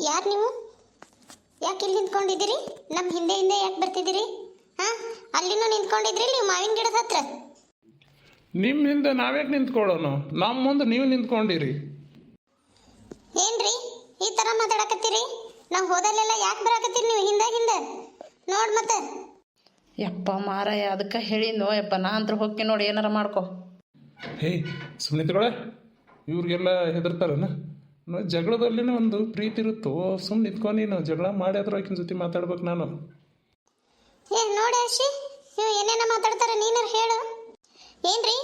ಯಾರು ನೀವು? ಯಾಕೆ ಇಲ್ಲಿ ನಿಂತ್ಕೊಂಡಿದ್ದೀರಿ? ನಮ್ಮ ಹಿಂದೆ ಹಿಂದೆ ಯಾಕೆ ಬರ್ತಿದ್ದೀರಿ? ಹಾಂ, ಅಲ್ಲಿನೂ ನಿಂತ್ಕೊಂಡಿದ್ರಿ ನೀವು ಮಾವಿನ ಗಿಡದ ಹತ್ರ. ನಿಮ್ಮ ಹಿಂದೆ ನಾವ್ಯಾಕೆ ನಿಂತ್ಕೊಳ್ಳೋಣ? ನಮ್ಮ ಮುಂದೆ ನೀವು ನಿಂತ್ಕೊಂಡಿರಿ. ಏನ್ರಿ ಈ ಥರ ಮಾತಾಡಕತ್ತೀರಿ? ನಾವು ಹೋದಲ್ಲೆಲ್ಲ ಯಾಕೆ ಬರಾಕತ್ತೀರಿ ನೀವು ಹಿಂದೆ ಹಿಂದೆ? ನೋಡಿ ಮತ್ತೆ. ಯಪ್ಪ ಮಾರಾಯ, ಅದಕ್ಕೆ ಹೇಳಿದ್ನೋ ಯಪ್ಪ, ನಾ ಅಂತ ಹೋಗಿ ನೋಡಿ ಏನಾರ ಮಾಡ್ಕೊ. ಹೇ ಸುಮ್ಮನೆ ತಗೊಳ್ಳೆ, ಇವ್ರಿಗೆಲ್ಲ ಹೆದರ್ತಾರನ? ಜಗಳದಲ್ಲಿನೇ ಒಂದು ಪ್ರೀತಿ ಇರುತ್ತೋ. ಸುಮ್ಮನೆ ನಿಂತ್ಕೊಂಡು ನೀನು ಜಗಳ ಮಾಡಿ ಆದ್ರೂ ಆಕಿನ ಜೊತೆ ಮಾತಾಡ್ಬೇಕು ನಾನು. ನೋಡಿ ಅರ್ಷಿ, ನೀವು ಏನೇನ ಮಾತಾಡ್ತಾರ ನೀನಾರು ಹೇಳು. ಏನ್ರಿ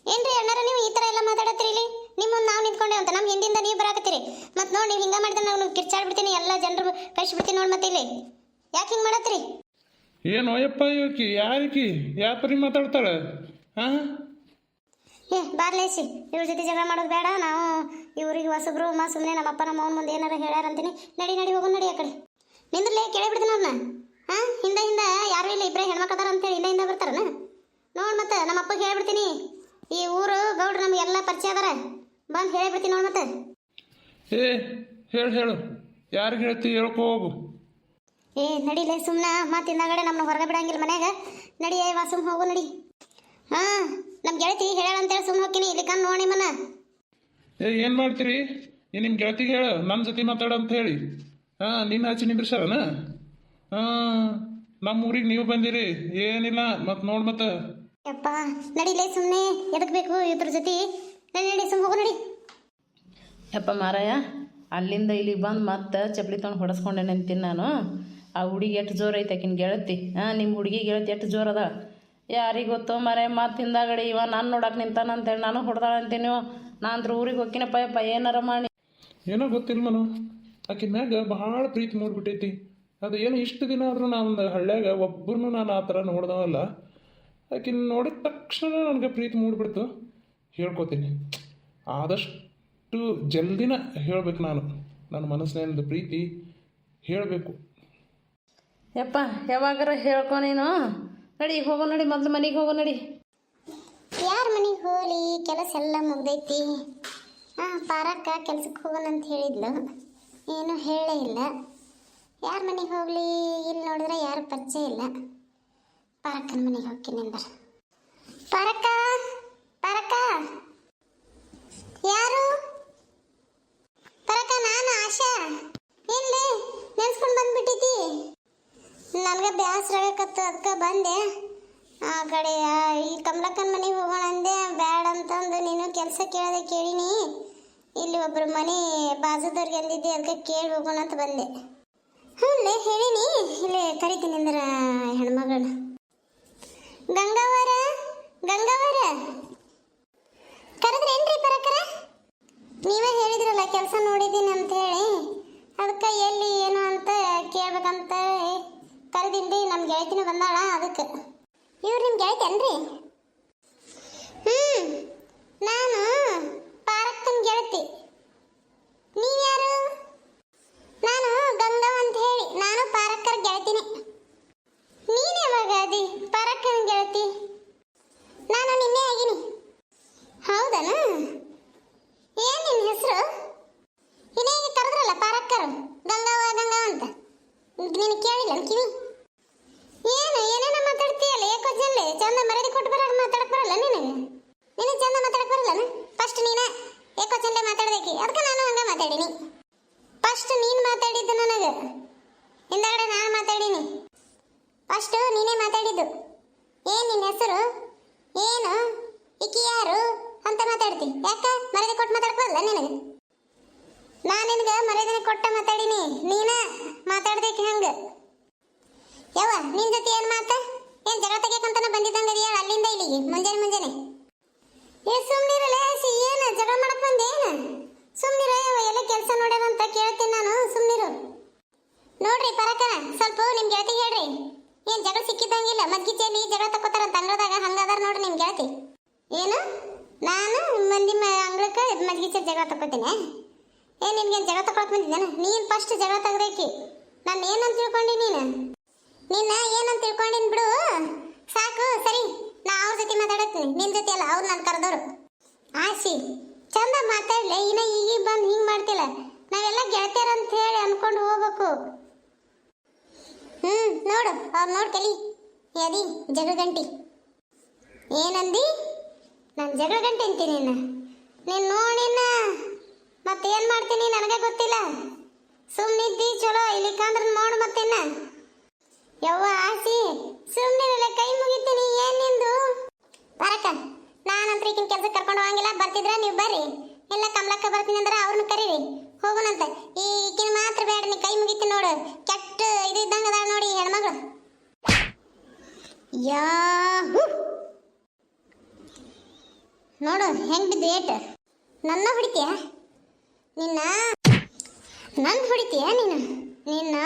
ಏನ್ರಿ ಅಣ್ಣಾರ, ನೀವು ಈ ಥರ ಎಲ್ಲ ಮಾತಾಡತ್ತೀರಿ? ಇಲ್ಲಿ ನಿಮ್ಮ ಮುಂದೆ ನಾವು ನಿಂತ್ಕೊಂಡೆ ಅಂತ ನಮ್ಮ ಹಿಂದಿಂದ ನೀವು ಬರಾಕತ್ತೀರಿ. ಮತ್ತು ನೋಡಿ ನೀವು ಹಿಂಗೆ ಮಾಡಿದ್ರೆ ನಾವು ಕಿರ್ಚಾಡ್ಬಿಡ್ತೀನಿ, ಎಲ್ಲ ಜನರು ಕಳಿಸ್ಬಿಡ್ತೀನಿ ನೋಡಿ. ಮತ್ತೆ ಇಲ್ಲಿ ಯಾಕೆ ಹಿಂಗೆ ಮಾಡತ್ತೀರಿ? ಏನು ಅಯ್ಯಪ್ಪ ಇವಕಿ ಯಾರಿಕಿ ಯಾಪರಿ ಮಾತಾಡ್ತಾಳೆ? ಹಾಂ ಬಾರ್ಲೇಸಿ, ಇವ್ರ ಜೊತೆ ಜಗಳ ಮಾಡೋದು ಬೇಡ. ನಾವು ಇವ್ರಿಗೆ ಹೊಸಬ್ರು ಸುಮ್ಮನೆ ನಮ್ಮಪ್ಪ ನಮ್ಮ ಅವ್ನ ಮುಂದೆ ಏನಾರ ಹೇಳ್ಯಾರಂತೀನಿ. ನಡಿ ನಡಿ ಹೋಗು, ನಡಿ ಆ ಕಡೆ ನಿಂದ್ರಲೇ, ಕೇಳಿಬಿಡ್ತೀನಿ ಅವ್ರನ್ನ. ಹಾಂ, ಹಿಂದೆ ಹಿಂದೆ ಯಾರು ಇಲ್ಲ, ಇಬ್ಬರೇ ಹೆಣ್ಮಕ್ಳು ಅದಾರ ಅಂತೇಳಿ ಹಿಂದೆ ಹಿಂದೆ ಬರ್ತಾರನ ನೋಡಿ. ಮತ್ತೆ ನಮ್ಮ ಅಪ್ಪಗೆ ಹೇಳ್ಬಿಡ್ತೀನಿ, ಈ ಊರು ಗೌಡ್ರು ನಮಗೆಲ್ಲ ಪರಿಚಯ ಅದಾರ, ಬಂದು ಹೇಳಿಬಿಡ್ತೀನಿ ನೋಡಿ. ಮತ್ತೆ ಹೇಳು ಯಾರಿಗೆ ಹೇಳ್ತಿ ಹೇಳ್ಕೊ ಹೋಗು. ನಡಿಲೇ ಸುಮ್ಮನೆ ಮತ್ತೆ ಹಿಂದಾಗಡೆ ನಮ್ಮನ್ನ ಹೊರಗೆ ಬಿಡಂಗಿಲ್ಲ ಮನ್ಯಾಗ. ನಡಿ ವಾಸುಮ್ ಹೋಗು, ನಡಿ. ಹಾಂ, ನಮ್ಮ ಗೆಳತಿ ಹೇಳ ಅಂತೇಳಿ ಸುಮ್ಮನೆ ಹೋಗ್ತೀನಿ. ಇಲ್ಲಿ ಕಣ್ಣು ನೋಡಿ ಮನ. ಏನು ಮಾಡ್ತೀರಿ? ನಿಮ್ಮ ಗೆಳತಿಗೆ ಹೇಳು ನನ್ನ ಜೊತೆ ಮಾತಾಡ ಅಂತ ಹೇಳಿ. ಹಾಂ, ನಿನ್ನ ಆಚೆ ನಿಂದ್ರಿಸಾರನ? ಹಾಂ, ನಮ್ಮ ಊರಿಗೆ ನೀವು ಬಂದಿರಿ, ಏನಿಲ್ಲ. ಮತ್ತೆ ನೋಡಿ ಮತ್ತೆ. ಯಪ್ಪ ನಡಿಲೇ ಸುಮ್ಮನೆ, ಎದಕ್ಕೆ ಬೇಕು ಇದ್ರ ಜೊತೆ? ನಡಿ ನಡಿ ಸುಮ್ಮ ಹೋಗು, ನಡಿ. ಯಪ್ಪ ಮಾರಾಯ, ಅಲ್ಲಿಂದ ಇಲ್ಲಿ ಬಂದು ಮತ್ತೆ ಚಪ್ಪಲಿ ತೊಗೊಂಡು ಹೊಡೆಸ್ಕೊಂಡೆ ನಿಂತೀನಿ ನಾನು. ಆ ಹುಡುಗಿ ಎಷ್ಟು ಜೋರು ಐತೆ ಆಕಿನ ಗೆಳತಿ. ಹಾಂ, ನಿಮ್ಮ ಹುಡುಗಿ ಗೆಳತಿ ಎಷ್ಟು ಜೋರು ಅದ ಯಾರಿಗೆ ಗೊತ್ತೋ ಮಾರಾಯ. ಮತ್ತೆ ಹಿಂದಾಗಡೆ ಇವ ನಾನು ನೋಡಕ್ಕೆ ನಿಂತಾನಂತೇಳಿ ನಾನು ಹೊಡೆದಾಳ ಅಂತೀನಿ. ನಾನು ಊರಿಗೆ ಹೋಗ್ತೀನಪ್ಪ ಯಪ್ಪ, ಏನಾರ ಮಾಡಿ. ಏನೋ ಗೊತ್ತಿಲ್ಲ ಮನು, ಆಕಿನ ಮ್ಯಾಗ ಭಾಳ ಪ್ರೀತಿ ಮೂಡ್ಬಿಟ್ಟೈತಿ. ಅದು ಏನು ಇಷ್ಟು ದಿನ ಆದರೂ ನಾನು ಹಳ್ಳ್ಯಾಗ ಒಬ್ಬರನ್ನು ನಾನು ಆ ಥರ ನೋಡ್ದವಲ್ಲ. ಆಕಿನ ನೋಡಿದ ತಕ್ಷಣ ನನಗೆ ಪ್ರೀತಿ ಮೂಡ್ಬಿಡ್ತು. ಹೇಳ್ಕೊತೀನಿ, ಆದಷ್ಟು ಜಲ್ದಿನ ಹೇಳ್ಬೇಕು ನಾನು. ನನ್ನ ಮನಸ್ಸಿನಿಂದ ಪ್ರೀತಿ ಹೇಳಬೇಕು. ಯಪ್ಪ ಯಾವಾಗಾರ ಹೇಳ್ಕೊ ನೀನು. ನಡಿ ಹೋಗೋ, ನಡಿ ಮೊದಲು ಮನೆಗೆ ಹೋಗೋ, ನಡಿ. ಯಾರ ಮನೆಗೆ ಹೋಗಲಿ, ಕೆಲಸ ಎಲ್ಲ ಮುಗ್ದೈತಿ. ಹಾಂ, ಪಾರಕ್ಕ ಕೆಲ್ಸಕ್ಕೆ ಹೋಗೋಣ ಅಂತ ಹೇಳಿದ್ಲು, ಏನೂ ಹೇಳೇ ಇಲ್ಲ. ಯಾರ ಮನೆಗೆ ಹೋಗಲಿ? ಇಲ್ಲಿ ನೋಡಿದ್ರೆ ಯಾರು ಪರಿಚಯ ಇಲ್ಲ. ಪಾರಕ್ಕನ ಮನೆಗೆ ಹೋಗ್ತೀನಿ ಅಂದ್ರ. ಪಾರಕ್ಕ ಪಾರಕ್ಕ, ಯಾರು? ಪಾರಕ್ಕ, ನಾನು ಆಶಾ. ಎಲ್ಲಿ ನೆನ್ಸ್ಕೊಂಡು ಬಂದ್ಬಿಟ್ಟೈತಿ? ನನಗೆ ಬ್ಯಾಸರ ಆಗಕತ್ತು, ಅದಕ್ಕೆ ಬಂದೆ. ಆ ಕಡೆ ಈ ಕಮಲಕ್ಕನ ಮನೆಗೆ ಹೋಗೋಣ ಅಂದೆ, ಬ್ಯಾಡ ಅಂತಂದು ನೀನು ಕೆಲಸ ಕೇಳದೆ ಕೇಳಿನಿ. ಇಲ್ಲಿ ಒಬ್ಬರು ಮನೆ ಬಾಜುದವ್ರಿಗೆ ಅಂದಿದ್ದೆ, ಅದಕ್ಕೆ ಕೇಳಿ ಹೋಗೋಣ ಅಂತ ಬಂದೆ. ಹ್ಞೂ ಹೇಳಿನಿ, ಇಲ್ಲೇ ಕರಿತೀನಿ ಅಂದ್ರೆ ಹೆಣ್ಮಗಳು. ಗಂಗಾವರ ಗಂಗಾವರ ಕರೆದ್ರೇನ್ರಿ ಪರಕರ? ನೀವೇ ಹೇಳಿದ್ರಲ್ಲ ಕೆಲಸ ನೋಡಿದ್ದೀನಿ ಅಂತ ಹೇಳಿ, ಅದಕ್ಕೆ ಎಲ್ಲಿ ಏನು ಅಂತ ಕೇಳ್ಬೇಕಂತ ಕರೆದಿದ್ದೆ. ನಮ್ಮ ಗೆಳತಿನ ಬಂದಾಳ, ಅದಕ್ಕೆ. ಇವ್ರು ನಿಮ್ಮ ಗೆಳತಿ ಅನ್ರಿ? ನಾನು ಪಾರಕ್ಕನ ಗೆಳತಿ. ನೀವ್ಯಾರು? ನಾನು ಗಂಗಾ ಅಂತ ಹೇಳಿ, ನಾನು ಪಾರಕ್ಕರ ಗೆಳತಿನಿ. ನೀನು ಯಾವಾಗ ಅದಿ ಪಾರಕ್ಕನ ಗೆಳತಿ? ನಾನು ನಿನ್ನೆ ಆಗಿನಿ. ಹೌದನ? ಏನು ನಿನ್ನ ಹೆಸರು? ಇನ್ನೇಗೆ ಕರೆದ್ರಲ್ಲ ಪಾರಕ್ಕರು, ಗಂಗಾವ ಗಂಗಾವ ಅಂತ. ನೀನು ಕೇಳಿಲ್ಲ ಕಿವಿ? ಏನೇನ ಮಾತಾಡ್ತೀಯಲ್ಲ ಏಕೋ ಜಲ್ಲೆ. ಚಂದ ಮರ್ಯಾದೆ ಕೊಟ್ಟು ಮಾತಾಡಕ್ ಬರಲ್ಲ ನಿನಗೆ? ನಿನಗೆ ಚಂದ ಮಾತಾಡಕ್ ಬರಲ್ಲ? ಫಸ್ಟ್ ನೀನ ಏಕೋ ಚಂದ ಮಾತಾಡ್ಬೇಕಿ, ಅದಕ್ಕೆ ನಾನು ಹಂಗ ಮಾತಾಡೀನಿ. ಫಸ್ಟ್ ನೀನು ಮಾತಾಡಿದ್ದು ನನಗೆ, ಹಿಂದಾಗಡೆ ನಾನು ಮಾತಾಡೀನಿ. ಫಸ್ಟು ನೀನೇ ಮಾತಾಡಿದ್ದು. ಏನು ನಿನ್ನ ಹೆಸರು? ಏನು ಇಕ್ಕಿ ಯಾರು ಅಂತ ಮಾತಾಡ್ತಿ? ಯಾಕ ಮರ್ಯಾದೆ ಕೊಟ್ಟು ಮಾತಾಡಕ್ ಬರಲ್ಲ ನಿನಗೆ? ನಾನು ನಿನಗೆ ಮರ್ಯಾದೆ ಕೊಟ್ಟ ಮಾತಾಡೀನಿ, ನೀನ ಮಾತಾಡ್ಬೇಕು ಹಂಗೆ. ಯಾವ ನಿನ್ನ ಜೊತೆ ಏನು ಮಾತಾ? ಏನು ಜಗಳ ತೆಗಿಯಕ್ಕಂತನ ಬಂದಿದ್ದಂಗೆ ಅದೆಯಾ ಅಲ್ಲಿಂದ ಇಲ್ಲಿಗೆ ಮುಂಜಾನೆ ಮುಂಜಾನೆ? ಸುಮ್ಮನಿರಲ್ಲ ಹಸಿ, ಏನು ಜಗಳ ಮಾಡಕ್ ಬಂದೆ? ಏನು ಸುಮ್ಮನಿರ, ಎಲ್ಲ ಕೆಲಸ ನೋಡ್ಯಾರಂತ ಕೇಳ್ತೀನಿ ನಾನು, ಸುಮ್ಮನಿರು. ನೋಡ್ರಿ ಪರಕನ, ಸ್ವಲ್ಪ ನಿಮ್ಮ ಗೆಳತಿಗೆ ಹೇಳ್ರಿ, ಏನು ಜಗಳ ಸಿಕ್ಕಿದ್ದಂಗಿಲ್ಲ. ಮದ್ಗಿ ಚೇಲಿ ಜಗಳ ತಕ್ಕೋತಾರಂತ ಅಂಗಳದಾಗ, ಹಂಗದಾರ ನೋಡ್ರಿ ನಿಮ್ಮ ಗೆಳತಿ. ಏನು ನಾನು ನಿಮ್ಮ ಅಂಗಳಕ್ಕೆ ಮದ್ಗಿ ಚೇಲಿ ಜಗಳ ತಕ್ಕೋತೀನಿ? ನಿನ್ಗೇನು ಜಗಳ ತಗೊಳಕ್ ಬಂದಿದ್ದೇನೆ? ನೀನು ಫಸ್ಟ್ ಜಗಳ ತೆಗ್ದೇಕಿ. ನಾನು ಏನಂತ ತಿಳ್ಕೊಂಡಿ ನೀನು? ನಿನ್ನ ಏನಂತ ತಿಳ್ಕೊಂಡಿನ್ ಬಿಡು, ಸಾಕು. ಸರಿ, ನಾ ಅವ್ರ ಜೊತೆ ಮಾತಾಡತ್ತೀನಿ, ನಿನ್ನ ಜೊತೆ ಅಲ್ಲ, ಅವ್ರು ನಾನು ಕರೆದವ್ರು. ಆಶಿ ಚಂದ ಮಾತಾಡ್ಲೆ, ಇನ್ನ ಈಗ ಬಂದು ಹಿಂಗೆ ಮಾಡ್ತಿಲ್ಲ. ನಾವೆಲ್ಲ ಗೆಳತಿಯರ ಅಂತ ಹೇಳಿ ಅನ್ಕೊಂಡು ಹೋಗ್ಬೇಕು. ನೋಡು ಅವ್ರು ನೋಡಿ ಕಲಿ ಅದಿ ಜಗಳ ಗಂಟಿ. ಏನಂದಿ? ನಾನು ಜಗಳ ಗಂಟೆ ಅಂತೀನಿ ನೀನು ನೋಡಿನ ಮತ್ತೇನು ಮಾಡ್ತೀನಿ ನನಗೆ ಗೊತ್ತಿಲ್ಲ. ಸುಮ್ಮನಿದ್ದಿ ಚಲೋ ಇಲ್ಲಿಕಂದ್ರೆ ನೋಡು ಮತ್ತೇನ ಯವ್ವ ಆಸಿ ಸುಮ್ಮನೆ ಕೈ ಮುಗಿತೀನಿ. ಏನು ನಿಂದು ಬರಕ ನಾನಂತ್ರ ಈಗಿನ ಕೆಲಸ ಕರ್ಕೊಂಡು ಹೋಗಂಗಿಲ್ಲ. ಬರ್ತಿದ್ರ ನೀವು ಬರ್ರಿ, ಎಲ್ಲ ಕಮಲಕ್ಕ ಬರ್ತೀನಿ ಅಂದ್ರೆ ಅವ್ರನ್ನ ಕರೀರಿ ಹೋಗೋಣಂತ. ಈಗಿನ ಮಾತ್ರ ಬೇಡ, ನೀ ಕೈ ಮುಗಿತೀನಿ ನೋಡು. ಕೆಟ್ಟ ಇದು ಇದ್ದಂಗೆ ಅದಾಳ ನೋಡಿ ಹೆಣ್ಮಗಳು. ಯಾಹೂ ನೋಡು ಹೆಂಗ್ ಬಿದ್ದು ಏಟ್. ನನ್ನ ಹೊಡಿತೀಯ ನಿನ್ನ? ನನ್ನ ಹೊಡಿತೀಯ ನಿನ್ನ?